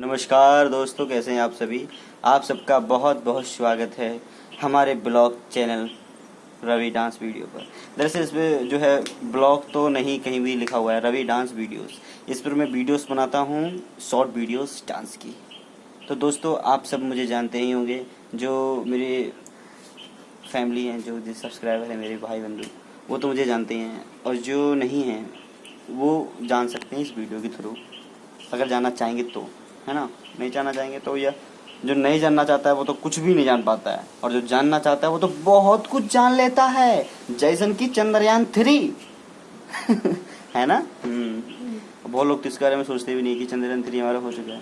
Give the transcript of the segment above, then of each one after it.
नमस्कार दोस्तों, कैसे हैं आप सभी। आप सबका बहुत बहुत स्वागत है हमारे blog channel Ravi dance video पर। दरअसल इसमें जो है ब्लॉग तो नहीं कहीं भी लिखा हुआ है, रवि डांस वीडियोस। इस पर मैं वीडियोस बनाता हूँ, शॉर्ट वीडियोस डांस की। तो दोस्तों आप सब मुझे जानते ही होंगे, जो मेरे फैमिली हैं, जो सब्सक्राइबर हैं, मेरे भाई बंधु, वो तो मुझे जानते हैं, और जो नहीं हैं वो जान सकते हैं इस वीडियो के थ्रू, अगर जानना चाहेंगे तो, है ना। नहीं जानना चाहेंगे तो, या जो नहीं जानना चाहता है वो तो कुछ भी नहीं जान पाता है, और जो जानना चाहता है वो तो बहुत कुछ जान लेता है, जैसन की चंद्रयान 3 है ना। बहुत लोग तो इस बारे में सोचते भी नहीं कि चंद्रयान 3 हमारा हो चुका है,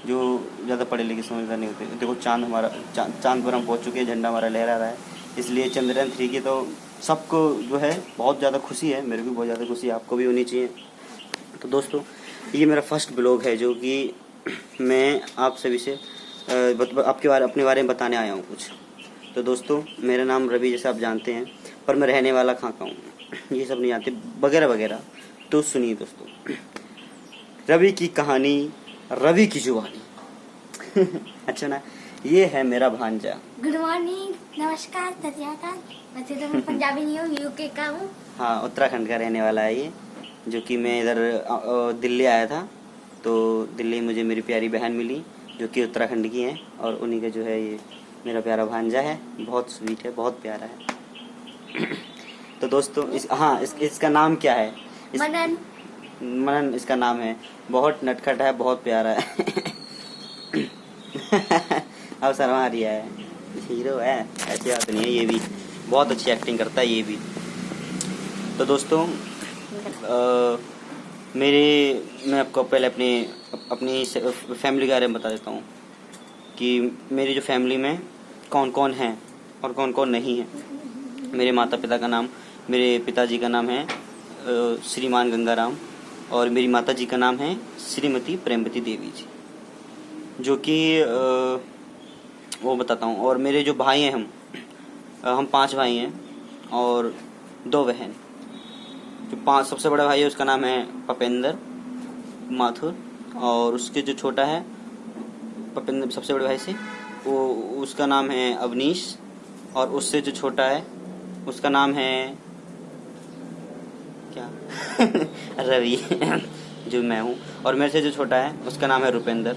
जो ज़्यादा पढ़े लिखे समझदार नहीं होते। देखो चांद हमारा, चांद पर हम पहुँच चुके हैं, झंडा हमारा लहरा रहा है, इसलिए चंद्रयान 3 की तो सबको जो है बहुत ज़्यादा खुशी है। मेरे को भी बहुत ज़्यादा खुशी है, आपको भी होनी चाहिए। तो दोस्तों ये मेरा फर्स्ट ब्लॉग है, जो कि मैं आप सभी से अपने बारे में बताने आया हूँ कुछ। तो दोस्तों मेरा नाम रवि, जैसे आप जानते हैं, पर मैं रहने वाला कहाँ का हूँ ये सब नहीं जानते, वगैरह वगैरह। तो सुनिए दोस्तों, रवि की कहानी, रवि की जुबानी। अच्छा ना, ये है मेरा भांजा। गुड मॉर्निंग, नमस्कार, सत्याकाल। वैसे तो मैं पंजाबी नहीं हूँ, यूके का हूँ। हाँ, उत्तराखंड का रहने वाला है ये, जो कि मैं इधर दिल्ली आया था, तो दिल्ली मुझे मेरी प्यारी बहन मिली, जो कि उत्तराखंड की है, और उन्हीं का जो है ये मेरा प्यारा भांजा है। बहुत स्वीट है, बहुत प्यारा है। तो दोस्तों इसका नाम क्या है? मनन। मनन इसका नाम है। बहुत नटखट है, बहुत प्यारा है। अब शर्मा रही है, हीरो है, ऐसी बात नहीं है। ये भी बहुत अच्छी एक्टिंग करता है, ये भी। तो दोस्तों मैं आपको पहले अपनी फैमिली के बारे में बता देता हूँ कि मेरी जो फैमिली में कौन कौन है और कौन कौन नहीं है। मेरे माता पिता का नाम, मेरे पिताजी का नाम है श्रीमान गंगाराम, और मेरी माता जी का नाम है श्रीमती प्रेमवती देवी जी, जो कि वो बताता हूँ। और मेरे जो भाई हैं, हम 5 भाई हैं और 2 बहन। जो सबसे बड़ा भाई है उसका नाम है पपेंद्र माथुर, और उसके जो छोटा है पपेंद्र, सबसे बड़े भाई से, वो उसका नाम है अवनीश, और उससे जो छोटा है उसका नाम है क्या रवि, जो मैं हूँ। और मेरे से जो छोटा है उसका नाम है रुपेंद्र,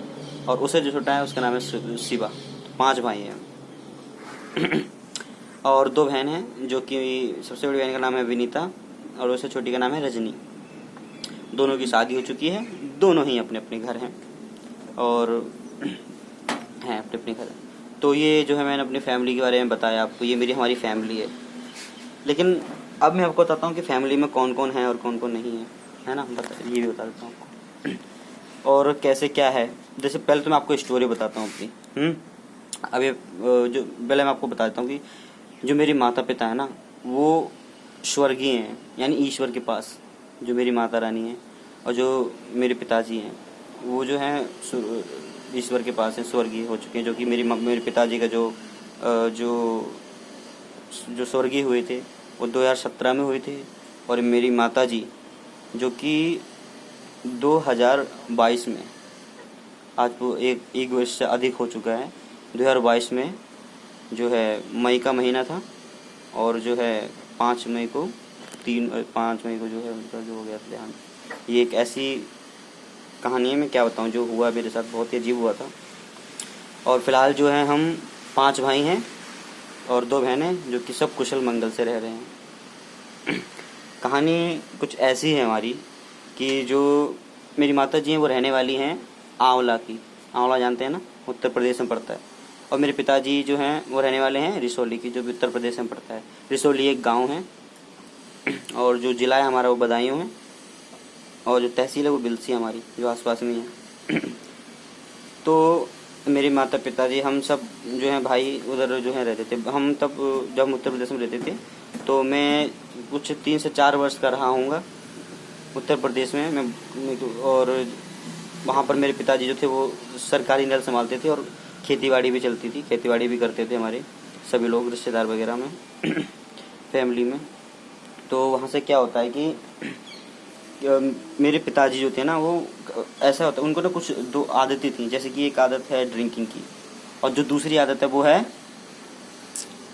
और उससे जो छोटा है उसका नाम है शिवा। 5 भाई हैं। और 2 बहन हैं, जो कि सबसे बड़ी बहन का नाम है विनीता, और उससे छोटी का नाम है रजनी। दोनों की शादी हो चुकी है, दोनों ही अपने अपने घर हैं, और हैं अपने अपने घर। तो ये जो है मैंने अपनी फैमिली के बारे में बताया आपको, ये हमारी फैमिली है। लेकिन अब मैं आपको बताता हूँ कि फैमिली में कौन कौन है और कौन कौन नहीं है ना। ये भी बता देता हूँ आपको, और कैसे क्या है। जैसे पहले तो मैं आपको स्टोरी बताता हूँ अपनी। अभी जो पहले मैं आपको बता देता हूँ कि जो मेरे माता पिता है ना, वो स्वर्गीय हैं, यानी ईश्वर के पास। जो मेरी माता रानी है और जो मेरे पिताजी हैं, वो जो हैं ईश्वर के पास हैं, स्वर्गीय हो चुके हैं। जो कि मेरे पिताजी का जो स्वर्गीय हुए थे वो 2017 में हुए थे, और मेरी माताजी जो कि 2022 में, आज वो एक वर्ष से अधिक हो चुका है, 2022 में जो है मई का महीना था, और जो है 5 मई को जो है उनका जो हो गया था देहांत। ये एक ऐसी कहानी है, मैं क्या बताऊँ, जो हुआ मेरे साथ बहुत ही अजीब हुआ था। और फिलहाल जो है हम 5 भाई हैं और 2 बहनें, जो कि सब कुशल मंगल से रह रहे हैं। कहानी कुछ ऐसी है हमारी कि जो मेरी माता जी हैं वो रहने वाली हैं आंवला की। आंवला जानते हैं ना, उत्तर प्रदेश में पड़ता है। और मेरे पिताजी जो हैं वो रहने वाले हैं रिसोली की, जो भी उत्तर प्रदेश में पड़ता है। रिसोली एक गांव है, और जो ज़िला है हमारा वो बदायूं है, और जो तहसील है वो बिलसी हमारी, जो आसपास में है। तो मेरे माता पिताजी, हम सब जो हैं भाई उधर जो है रहते थे। हम तब जब हम उत्तर प्रदेश में रहते थे, तो मैं कुछ 3 से 4 वर्ष का रहा हूँगा उत्तर प्रदेश में मैं। और वहाँ पर मेरे पिताजी जो थे वो सरकारी नल संभालते थे, और खेतीबाड़ी भी चलती थी, खेतीबाड़ी भी करते थे हमारे सभी लोग, रिश्तेदार वगैरह में, फैमिली में। तो वहाँ से क्या होता है कि मेरे पिताजी जो थे ना वो ऐसा होता है, उनको ना कुछ दो आदतें थी, जैसे कि एक आदत है ड्रिंकिंग की, और जो दूसरी आदत है वो है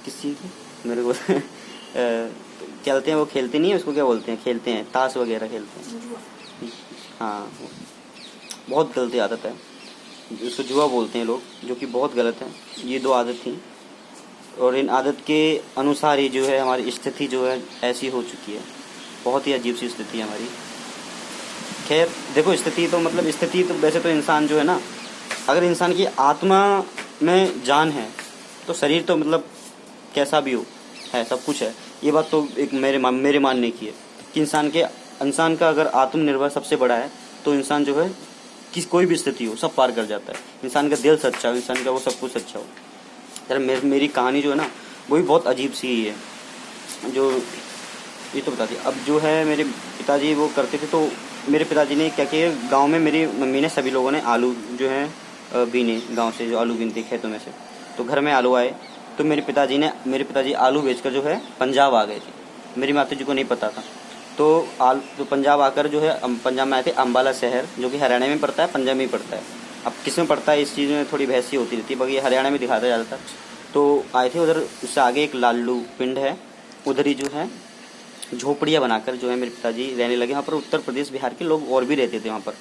किस चीज़ की मेरे को खेलते हैं, वो खेलते नहीं है, उसको क्या बोलते हैं, खेलते हैं ताश वगैरह खेलते हैं। हाँ, बहुत गलत आदत है, उसको जुआ बोलते हैं लोग, जो कि बहुत गलत है। ये दो आदत थी, और इन आदत के अनुसार ही जो है हमारी स्थिति जो है ऐसी हो चुकी है, बहुत ही अजीब सी स्थिति है हमारी। खैर देखो, स्थिति तो मतलब स्थिति तो वैसे तो इंसान जो है ना, अगर इंसान की आत्मा में जान है तो शरीर तो मतलब कैसा भी हो है, सब कुछ है। ये बात तो एक मेरे मानने की है कि इंसान का अगर आत्मनिर्भर सबसे बड़ा है तो इंसान जो है किस कोई भी स्थिति हो सब पार कर जाता है। इंसान का दिल सच्चा हो, इंसान का वो सब कुछ अच्छा हो। यार मेरी कहानी जो है ना वो भी बहुत अजीब सी ही है, जो ये तो बताती। अब जो है मेरे पिताजी वो करते थे, तो मेरे पिताजी ने क्या किया, गांव में मेरी मम्मी ने सभी लोगों ने आलू जो है बीने, गांव से जो आलू बीनते खेतों में से, तो घर में आलू आए, तो मेरे पिताजी आलू बेचकर जो है पंजाब आ गए थे। मेरी माता जी को नहीं पता था, तो पंजाब आकर जो है पंजाब में आए थे, अम्बाला शहर जो कि हरियाणा में पड़ता है, पंजाब में ही पड़ता है। अब किस में पड़ता है इस चीज़ में थोड़ी बहस ही होती रहती है, बाकी हरियाणा में दिखाता है ज़्यादातर। तो आए थे उधर, उससे आगे एक लालू पिंड है, उधर ही जो है झोपड़ियाँ बनाकर जो है मेरे पिताजी रहने लगे। वहाँ पर उत्तर प्रदेश बिहार के लोग और भी रहते थे वहाँ पर,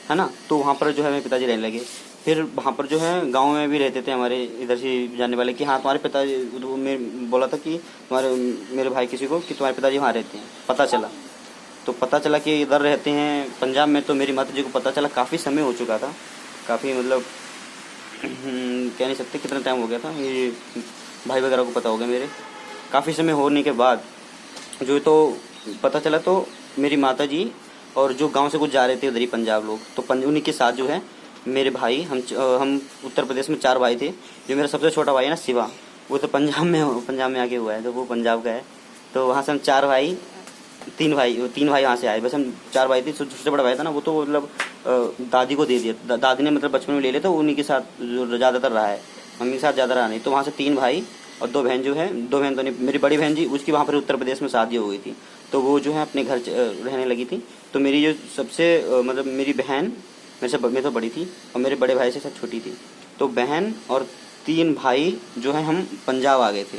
है ना। तो वहाँ पर जो है मेरे पिताजी रहने लगे। फिर वहाँ पर जो है गांव में भी रहते थे हमारे इधर से जाने वाले कि हाँ तुम्हारे पिताजी, तो बोला था कि मेरे भाई किसी को कि तुम्हारे पिताजी वहाँ रहते हैं। पता चला कि इधर रहते हैं पंजाब में। तो मेरी माता जी को पता चला, काफ़ी समय हो चुका था, काफ़ी मतलब कह नहीं सकते कितना टाइम हो गया था। ये भाई वगैरह को पता हो गया मेरे, काफ़ी समय होने के बाद जो तो पता चला, तो मेरी माता जी और जो गांव से कुछ जा रहे थे उधर ही पंजाब लोग, तो उन्हीं के साथ जो है मेरे भाई, हम उत्तर प्रदेश में 4 भाई थे। जो मेरा सबसे छोटा भाई है ना शिवा, वो तो पंजाब में आके हुआ है, तो वो पंजाब का है। तो वहाँ से हम 4 भाई, 3 भाई वहाँ से आए। बस हम 4 भाई थे। सबसे बड़ा भाई था ना वो तो मतलब दादी को दे दिया, दादी ने मतलब बचपन में ले लिया, तो उन्हीं के साथ जो ज़्यादातर रहा है, मम्मी के साथ ज़्यादा रहा नहीं। तो वहाँ से 3 भाई और 2 बहन जो है, 2 बहन तो नहीं, मेरी बड़ी बहन जी उसकी वहाँ पर उत्तर प्रदेश में शादी हो गई थी, तो वो जो है अपने घर रहने लगी थी। तो मेरी जो सबसे मतलब मेरी बहन मेरे से बड़ी थी और मेरे बड़े भाई से सब छोटी थी। तो बहन और 3 भाई जो है हम पंजाब आ गए थे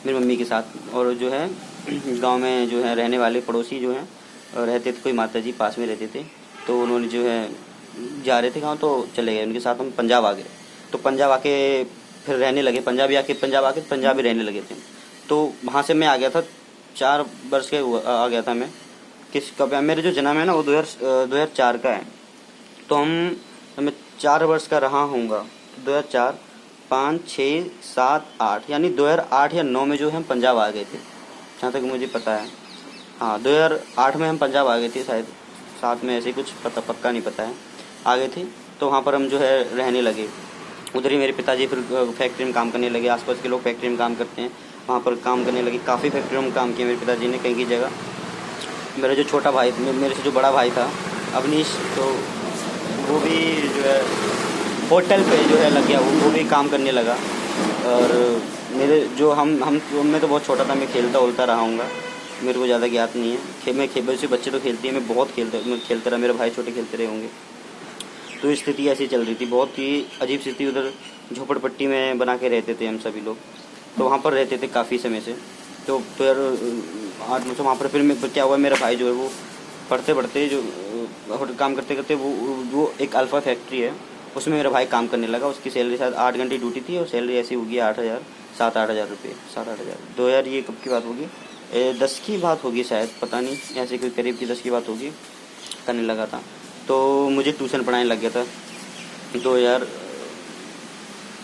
मेरी मम्मी के साथ। और जो है गांव में जो है रहने वाले पड़ोसी जो हैं रहते थे, कोई माता जी पास में रहते थे, तो उन्होंने जो है जा रहे थे गाँव, तो चले गए उनके साथ, हम पंजाब आ गए। तो पंजाब आके फिर रहने लगे, पंजाब आके पंजाब ही रहने लगे थे। तो वहाँ से मैं आ गया था, 4 वर्ष के आ गया था मैं। कब मेरा जो जन्म है ना वो 2004 का है। तो मैं 4 वर्ष का रहा हूँगा, 2004, 5, 6, 7, 8, यानी 2008 या 9 में जो है हम पंजाब आ गए थे, जहाँ तक मुझे पता है। हाँ, 2008 में हम पंजाब आ गए थे शायद, 7 में, ऐसे कुछ पक्का नहीं पता है, आ गए थे। तो वहाँ पर हम जो है रहने लगे। उधर ही मेरे पिताजी फिर फैक्ट्री में काम करने लगे। आसपास के लोग फैक्ट्री में काम करते हैं, वहाँ पर काम करने लगे। काफ़ी फैक्ट्रियों में काम किया मेरे पिताजी ने, कहीं की जगह। मेरा जो छोटा भाई, मेरे से जो बड़ा भाई था अवनीश, तो वो भी जो है होटल पे जो है लग गया, वो भी काम करने लगा। और मेरे जो मैं तो बहुत छोटा था, मैं खेलता उलता रहा हूँगा, मेरे को ज़्यादा ज्ञात नहीं है। वैसे बच्चे तो खेलते हैं, मैं बहुत खेलता रहा, मेरे भाई छोटे खेलते रहे होंगे। तो स्थिति ऐसी चल रही थी, बहुत ही अजीब स्थिति। उधर झोपड़पट्टी में बना के रहते थे हम सभी लोग, तो वहाँ पर रहते थे काफ़ी समय से। तो यार आज मतलब वहाँ पर फिर क्या हुआ, मेरा भाई जो है वो पढ़ते जो काम करते वो एक अल्फ़ा फैक्ट्री है, उसमें मेरा भाई काम करने लगा। उसकी सैलरी शायद 8 घंटे ड्यूटी थी और सैलरी ऐसी होगी 8,000, 7-8 हज़ार रुपये, 7-8 हज़ार। 2000 ये कब की बात होगी, 10 की बात होगी शायद, पता नहीं, ऐसे कोई करीब की 10 की बात होगी, करने लगा था। तो मुझे ट्यूशन पढ़ाने लग गया था 2000,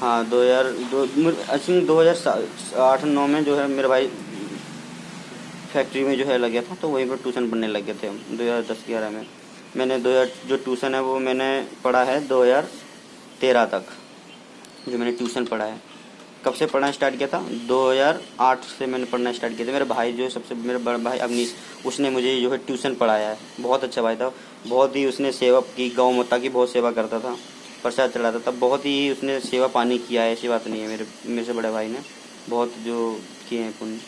हाँ 2008-9 में जो है मेरा भाई फैक्ट्री में जो है लग गया था, तो वहीं पर ट्यूशन पढ़ने लग गए थे हम 2010-11 में। मैंने 2000 जो ट्यूशन है वो मैंने पढ़ा है 2013 तक, जो मैंने ट्यूशन पढ़ा है। कब से पढ़ना स्टार्ट किया था, 2008 से मैंने पढ़ना स्टार्ट किया था। मेरा भाई जो है मेरा बड़ा भाई अवनीश, उसने मुझे जो है ट्यूशन पढ़ाया है। बहुत अच्छा भाई था, बहुत ही उसने सेवा की, गौ माता की बहुत सेवा करता था, प्रसाद चढ़ाता था, बहुत ही उसने सेवा पानी किया है, ऐसी बात नहीं है। मेरे से बड़े भाई ने बहुत जो किए हैं पुण्य।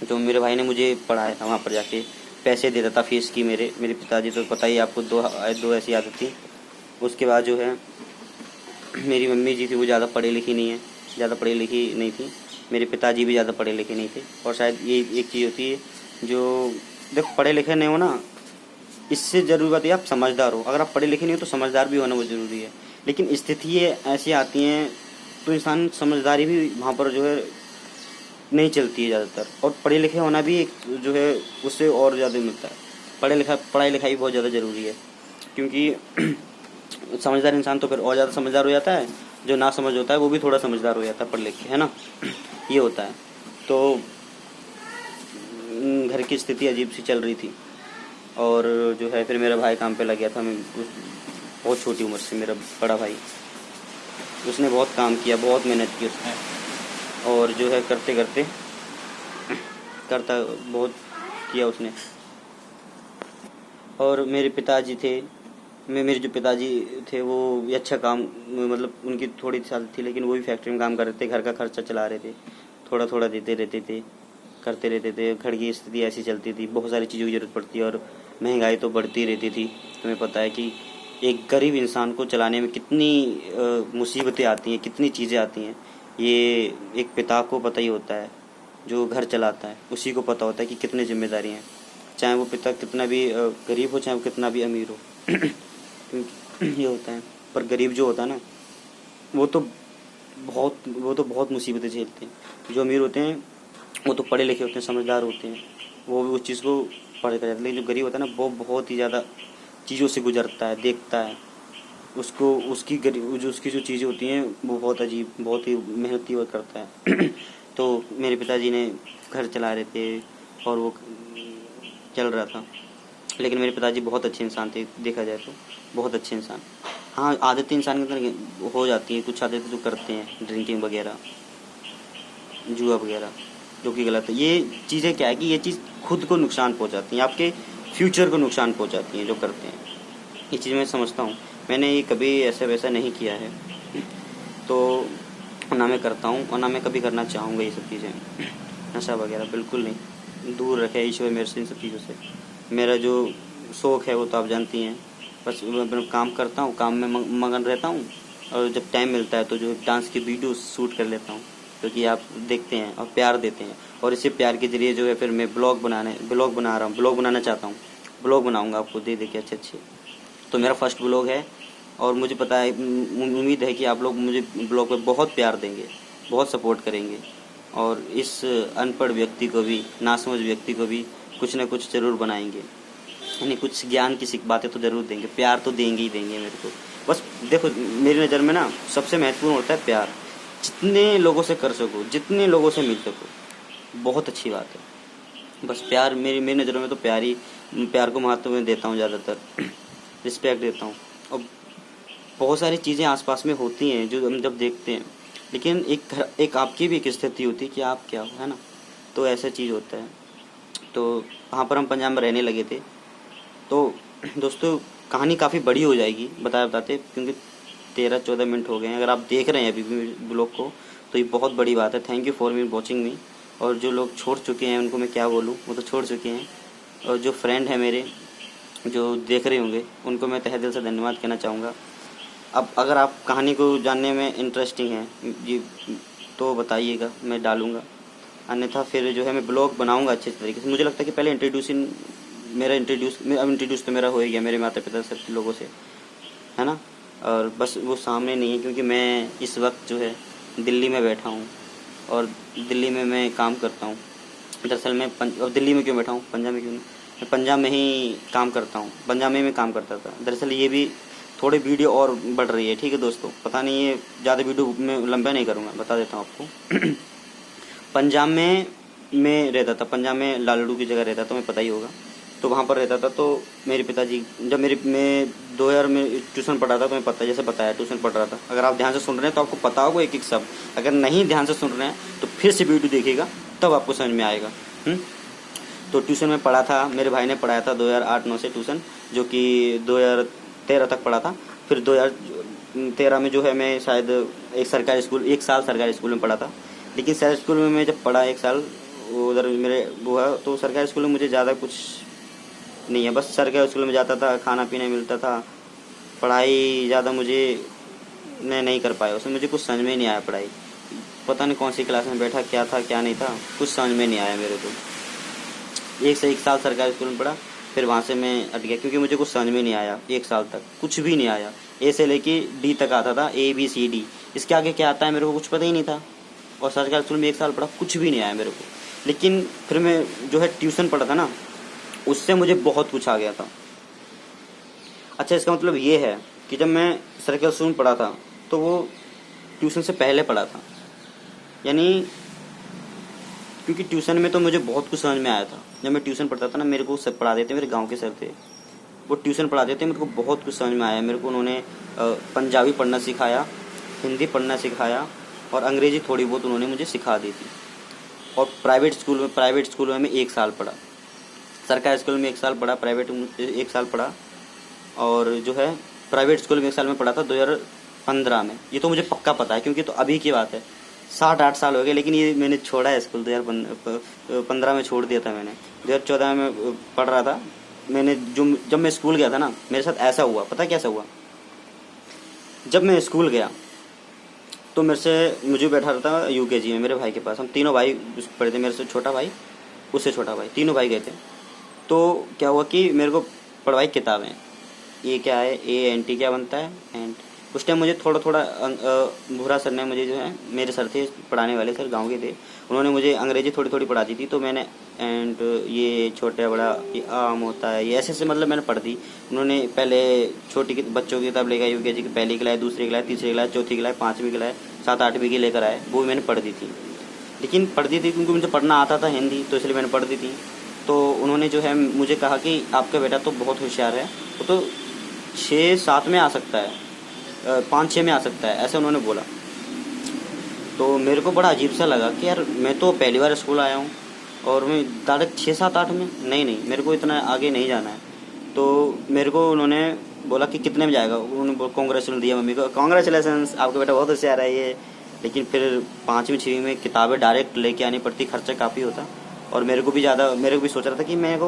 तो मेरे भाई ने मुझे पढ़ाया था वहाँ पर जाके, पैसे देता था फीस की। मेरे पिताजी तो पता ही आपको, दो ऐसी आदत थी। उसके बाद जो है मेरी मम्मी जी थी, वो ज़्यादा पढ़ी लिखी नहीं थी। मेरे पिताजी भी ज़्यादा पढ़े लिखे नहीं थे। और शायद ये एक चीज़ होती है जो, देखो पढ़े लिखे नहीं हो ना, इससे ज़रूरी बात है आप समझदार हो। अगर आप पढ़े लिखे नहीं हो तो समझदार भी होना वो ज़रूरी है। लेकिन स्थिति ऐसी आती हैं तो इंसान समझदारी भी वहाँ पर जो है नहीं चलती है ज़्यादातर। और पढ़े लिखे होना भी एक जो है उससे और ज़्यादा मिलता है। पढ़ाई लिखाई बहुत ज़्यादा ज़रूरी है, क्योंकि समझदार इंसान तो फिर और ज़्यादा समझदार हो जाता है। जो ना समझ होता है वो भी थोड़ा समझदार हो जाता है पढ़ लिख के, है ना। ये होता है। तो घर की स्थिति अजीब सी चल रही थी। और जो है फिर मेरा भाई काम पे लग गया था। मैं बहुत छोटी उम्र से, मेरा बड़ा भाई, उसने बहुत काम किया, बहुत मेहनत की उसने। और जो है करता बहुत किया उसने। और मेरे पिताजी थे, मेरे जो पिताजी थे वो अच्छा काम, मतलब उनकी थोड़ी साल थी लेकिन वो भी फैक्ट्री में काम कर रहे थे, घर का खर्चा चला रहे थे, थोड़ा थोड़ा देते रहते थे, करते रहते थे। घर की स्थिति ऐसी चलती थी, बहुत सारी चीज़ों की ज़रूरत पड़ती है और महंगाई तो बढ़ती रहती थी। तुम्हें पता है कि एक गरीब इंसान को चलाने में कितनी मुसीबतें आती हैं, कितनी चीज़ें आती हैं। ये एक पिता को पता ही होता है, जो घर चलाता है उसी को पता होता है कि कितनी जिम्मेदारी हैं, चाहे वो पिता कितना भी गरीब हो, चाहे वो कितना भी अमीर हो। ये होता है। पर गरीब जो होता है ना, वो तो बहुत मुसीबतें झेलते हैं। जो अमीर होते हैं वो तो पढ़े लिखे होते हैं, समझदार होते हैं, वो भी उस चीज़ को पढ़ कर जाते हैं। लेकिन जो गरीब होता है ना, वो बहुत ही ज़्यादा चीज़ों से गुजरता है, देखता है उसको, उसकी जो चीज़ें होती हैं वो बहुत अजीब, बहुत ही मेहनती वो करता है। तो मेरे पिताजी ने घर चला रहे थे और वो चल रहा था। लेकिन मेरे पिताजी बहुत अच्छे इंसान थे, देखा जाए तो बहुत अच्छे इंसान। हाँ, आदतें इंसान के अंदर हो जाती हैं, कुछ आदतें तो करते हैं, ड्रिंकिंग वगैरह, जुआ वगैरह, जो कि गलत है। ये चीज़ें क्या है कि ये चीज़ खुद को नुकसान पहुंचाती हैं, आपके फ्यूचर को नुकसान पहुंचाती हैं जो करते हैं। ये चीज़ मैं समझता हूँ, मैंने ये कभी ऐसा वैसा नहीं किया है, तो ना मैं करता हूँ और ना मैं कभी करना चाहूँगा ये सब चीज़ें। नशा वगैरह बिल्कुल नहीं, दूर रखे ईश्वर मेरे से इन सब चीज़ों से। मेरा जो शौक़ है वो तो आप जानती हैं, बस मैं काम करता हूँ, काम में मगन रहता हूँ। और जब टाइम मिलता है तो जो डांस की वीडियो शूट कर लेता हूँ, क्योंकि आप देखते हैं और प्यार देते हैं। और इसी प्यार के ज़रिए जो है फिर मैं ब्लॉग बनाना चाहता हूँ। ब्लॉग बनाऊँगा आपको दे के अच्छे। तो मेरा फर्स्ट ब्लॉग है और मुझे पता है, उम्मीद है कि आप लोग मुझे ब्लॉग पे बहुत प्यार देंगे, बहुत सपोर्ट करेंगे। और इस अनपढ़ व्यक्ति को भी, नासमझ व्यक्ति को भी कुछ ना कुछ ज़रूर बनाएंगे, यानी कुछ ज्ञान की बातें तो ज़रूर देंगे, प्यार तो देंगे ही देंगे मेरे को। बस देखो, मेरी नज़र में ना सबसे महत्वपूर्ण होता है प्यार। जितने लोगों से कर सको, जितने लोगों से मिल सको, बहुत अच्छी बात है। बस प्यार, मेरी नज़रों में तो प्यार को महत्व में देता हूँ ज़्यादातर, रिस्पेक्ट देता हूँ। और बहुत सारी चीज़ें आसपास में होती हैं जो हम जब देखते हैं, लेकिन एक आपकी भी एक स्थिति होती है कि आप क्या हो, है ना। तो ऐसा चीज़ होता है। तो वहाँ पर हम पंजाब में रहने लगे थे। तो दोस्तों, कहानी काफ़ी बड़ी हो जाएगी बताते, क्योंकि 13-14 मिनट हो गए हैं। अगर आप देख रहे हैं अभी भी ब्लॉग को तो ये बहुत बड़ी बात है। थैंक यू फॉर वॉचिंग मी। और जो लोग छोड़ चुके हैं उनको मैं क्या बोलूँ, वो तो छोड़ चुके हैं। और जो फ्रेंड है मेरे जो देख रहे होंगे उनको मैं तहे दिल से धन्यवाद कहना चाहूँगा। अब अगर आप कहानी को जानने में इंटरेस्टिंग है जी तो बताइएगा, मैं डालूँगा। अन्यथा फिर जो है मैं ब्लॉग बनाऊँगा अच्छे तरीके से। मुझे लगता है कि पहले इंट्रोड्यूस तो मेरा हो ही गया मेरे माता पिता सब लोगों से, है ना। और बस वो सामने नहीं है, क्योंकि मैं इस वक्त जो है दिल्ली में बैठा हूँ और दिल्ली में मैं काम करता हूँ। दरअसल मैं अब दिल्ली में क्यों बैठा हूँ, पंजाब में क्यों नहीं, मैं पंजाब में ही काम करता हूँ, पंजाब में मैं काम करता था। दरअसल ये भी थोड़ी वीडियो और बढ़ रही है, ठीक है दोस्तों। पता नहीं, ये ज़्यादा वीडियो में लंबा नहीं करूँगा, बता देता हूँ आपको। पंजाब में मैं रहता था, पंजाब में लालड़ू की जगह रहता था, तुम्हें पता ही होगा। तो वहाँ पर रहता था। तो मेरे पिताजी जब मैं 2000 में ट्यूशन पढ़ा था, तुम्हें पता है, जैसे बताया ट्यूशन पढ़ रहा था। अगर आप ध्यान से सुन रहे हैं तो आपको पता होगा एक एक शब्द। अगर नहीं ध्यान से सुन रहे हैं तो फिर से वीडियो देखिएगा, तब आपको समझ में आएगा। तो ट्यूशन में पढ़ा था, मेरे भाई ने पढ़ाया था 2008-9 से ट्यूशन, जो कि 2013 तक पढ़ा था। फिर 2013 में जो है मैं शायद एक साल सरकारी स्कूल में पढ़ा था। लेकिन सरकारी स्कूल में मैं जब पढ़ा एक साल, उधर मेरे वो है, तो सरकारी स्कूल में मुझे ज़्यादा कुछ नहीं है। बस सरकारी स्कूल में जाता था, खाना पीना मिलता था, पढ़ाई ज़्यादा मुझे मैं नहीं कर पाया उसमें, मुझे कुछ समझ में नहीं आया पढ़ाई। पता नहीं कौन सी क्लास में बैठा, क्या था क्या नहीं था, कुछ समझ में नहीं आया मेरे को। 1 से 1 साल सरकारी स्कूल में पढ़ा, फिर वहाँ से मैं हट गया क्योंकि मुझे कुछ समझ में नहीं आया। 1 साल तक कुछ भी नहीं आया। ए से लेके डी तक आता था, ABCD, इसके आगे क्या आता है मेरे को कुछ पता ही नहीं था। और सरकारी स्कूल में 1 साल पढ़ा, कुछ भी नहीं आया मेरे को। लेकिन फिर मैं जो है ट्यूशन पढ़ा था ना, उससे मुझे बहुत कुछ आ गया था। अच्छा, इसका मतलब ये है कि जब मैं सरकारी स्कूल में पढ़ा था तो वो ट्यूशन से पहले पढ़ा था, यानी क्योंकि ट्यूशन में तो मुझे बहुत कुछ समझ में आया था। जब मैं ट्यूशन पढ़ता था ना, मेरे को सर पढ़ा देते, मेरे गांव के सर थे, वो ट्यूशन पढ़ाते थे, मेरे को बहुत कुछ समझ में आया। मेरे को उन्होंने पंजाबी पढ़ना सिखाया, हिंदी पढ़ना सिखाया, और अंग्रेज़ी थोड़ी बहुत उन्होंने मुझे सिखा दी थी। और प्राइवेट स्कूल में मैं 1 साल पढ़ा। सरकारी स्कूल में 1 साल पढ़ा, प्राइवेट में 1 साल पढ़ा, और जो है प्राइवेट स्कूल में 1 साल में पढ़ा था 2015 में। ये तो मुझे पक्का पता है क्योंकि तो अभी की बात है, 7-8 साल हो गए। लेकिन ये मैंने छोड़ा है स्कूल, 2015 में छोड़ दिया था मैंने। 2014 में पढ़ रहा था मैंने। जब मैं स्कूल गया था ना, मेरे साथ ऐसा हुआ, पता कैसा हुआ। जब मैं स्कूल गया तो मुझे बैठा रहता UKG में मेरे भाई के पास। हम तीनों भाई पढ़े थे, मेरे से छोटा भाई, उससे छोटा भाई, तीनों भाई गए थे। तो क्या हुआ कि मेरे को पढ़वाई किताबें, ये क्या है, ANT क्या बनता है, एंड उस टाइम मुझे थोड़ा भूरा सर ने मुझे जो है, मेरे सर थे पढ़ाने वाले सर, गांव के थे, उन्होंने मुझे अंग्रेजी थोड़ी पढ़ा दी थी। तो मैंने एंड ये छोटा बड़ा ये आम होता है, ये ऐसे मतलब मैंने पढ़ दी। उन्होंने पहले छोटी बच्चों की किताब लेकर UKG की, पहली क्लास, दूसरी क्लास, तीसरी क्लास, चौथी क्लास, 5वीं क्लास, 7-8वीं की लेकर आए, वो मैंने पढ़ दी थी। लेकिन पढ़ दी थी क्योंकि मुझे पढ़ना आता था हिंदी, तो इसलिए मैंने पढ़ दी थी। तो उन्होंने जो है मुझे कहा कि आपका बेटा तो बहुत होशियार है, वो तो 6-7 में आ सकता है, 5-6 में आ सकता है, ऐसे उन्होंने बोला। तो मेरे को बड़ा अजीब सा लगा कि यार मैं तो पहली बार स्कूल आया हूँ और मैं डायरेक्ट 6-7-8 में, नहीं मेरे को इतना आगे नहीं जाना है। तो मेरे को उन्होंने बोला कि कितने में जाएगा, उन्होंने कांग्रेचुलेशन दिया मम्मी को, कांग्रेचुलेशंस आपका बेटा बहुत होशियार है ये। लेकिन फिर 5वीं 6वीं में किताबें डायरेक्ट लेके आनी पड़ती, खर्चा काफ़ी होता। और मेरे को भी सोच रहा था कि मैं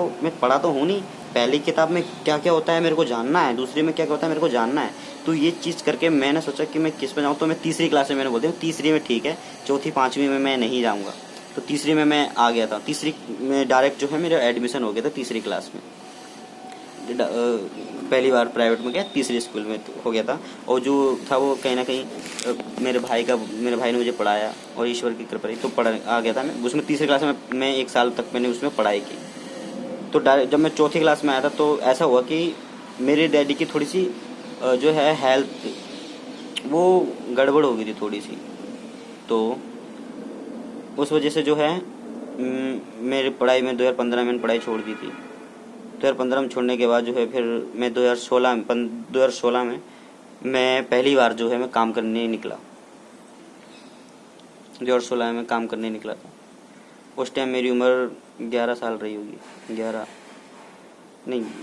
पढ़ा तो हूँ नहीं, पहली किताब में क्या क्या होता है मेरे को जानना है, दूसरी में क्या क्या होता है मेरे को जानना है। तो ये चीज़ करके मैंने सोचा कि मैं किस में जाऊँ। तो मैं तीसरी क्लास में, मैंने बोल दिया तीसरी में ठीक है, चौथी 5वीं में मैं नहीं जाऊँगा। तो तीसरी में मैं आ गया था, तीसरी में डायरेक्ट जो है मेरा एडमिशन हो गया था तीसरी क्लास में। पहली बार प्राइवेट में गया, तीसरी स्कूल में हो गया था। और जो था वो कहीं ना कहीं मेरे भाई ने मुझे पढ़ाया और ईश्वर की कृपा रही, तो आ गया था मैं उसमें। तीसरी क्लास में मैं 1 साल तक मैंने उसमें पढ़ाई की। तो जब मैं चौथी क्लास में आया था तो ऐसा हुआ कि मेरे डैडी की थोड़ी सी जो है हेल्थ वो गड़बड़ हो गई थी थोड़ी सी। तो उस वजह से जो है मेरी पढ़ाई में 2015 में मैंने पढ़ाई छोड़ दी थी। 2015 में छोड़ने के बाद जो है फिर मैं 2016 में मैं पहली बार जो है मैं काम करने निकला। 2016 में काम करने निकला था। उस टाइम मेरी उम्र 11 साल रही होगी,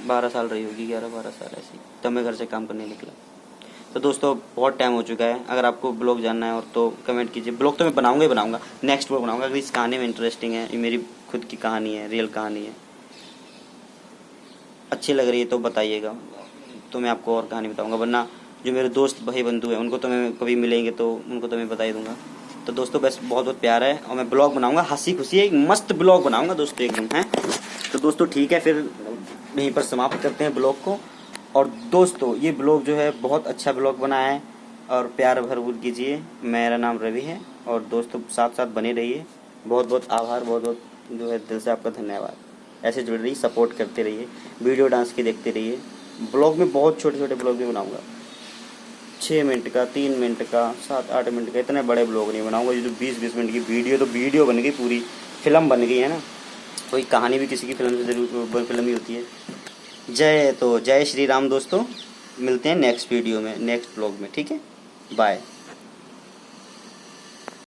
12 साल रही होगी, 11-12 साल ऐसी, तब मैं घर से काम करने निकला। तो दोस्तों बहुत टाइम हो चुका है। अगर आपको ब्लॉग जानना है और तो कमेंट कीजिए। ब्लॉग तो मैं बनाऊंगा, नेक्स्ट ब्लॉग बनाऊंगा। अगर इस कहानी में इंटरेस्टिंग है, ये मेरी खुद की कहानी है, रियल कहानी है, अच्छी लग रही है तो बताइएगा, तो मैं आपको और कहानी बताऊंगा। वरना जो मेरे दोस्त भाई बंधु हैं उनको तो मैं कभी मिलेंगे तो उनको तो मैं बता ही दूंगा। तो दोस्तों बस बहुत प्यार है और मैं ब्लॉग बनाऊंगा, हंसी खुशी एक मस्त ब्लॉग बनाऊंगा दोस्तों एकदम है। तो दोस्तों ठीक है, फिर यहीं पर समाप्त करते हैं ब्लॉग को। और दोस्तों ये ब्लॉग जो है बहुत अच्छा ब्लॉग बना है और प्यार भरपूर कीजिए। मेरा नाम रवि है और दोस्तों साथ साथ बने रहिए। बहुत बहुत आभार, बहुत बहुत जो है दिल से आपका धन्यवाद। ऐसे जुड़े रहिए, सपोर्ट करते रहिए, वीडियो डांस की देखते रहिए। ब्लॉग में बहुत छोटे छोटे ब्लॉग भी बनाऊंगा, 6 मिनट का, 3 मिनट का, 7-8 मिनट का, इतने बड़े ब्लॉग नहीं बनाऊंगा। ये जो 20-20 मिनट की वीडियो बन गई, पूरी फिल्म बन गई है ना। कोई कहानी भी किसी की फिल्म से ज़रूर फिल्म ही होती है। जय श्री राम दोस्तों, मिलते हैं नेक्स्ट वीडियो में, नेक्स्ट ब्लॉग में, ठीक है, बाय।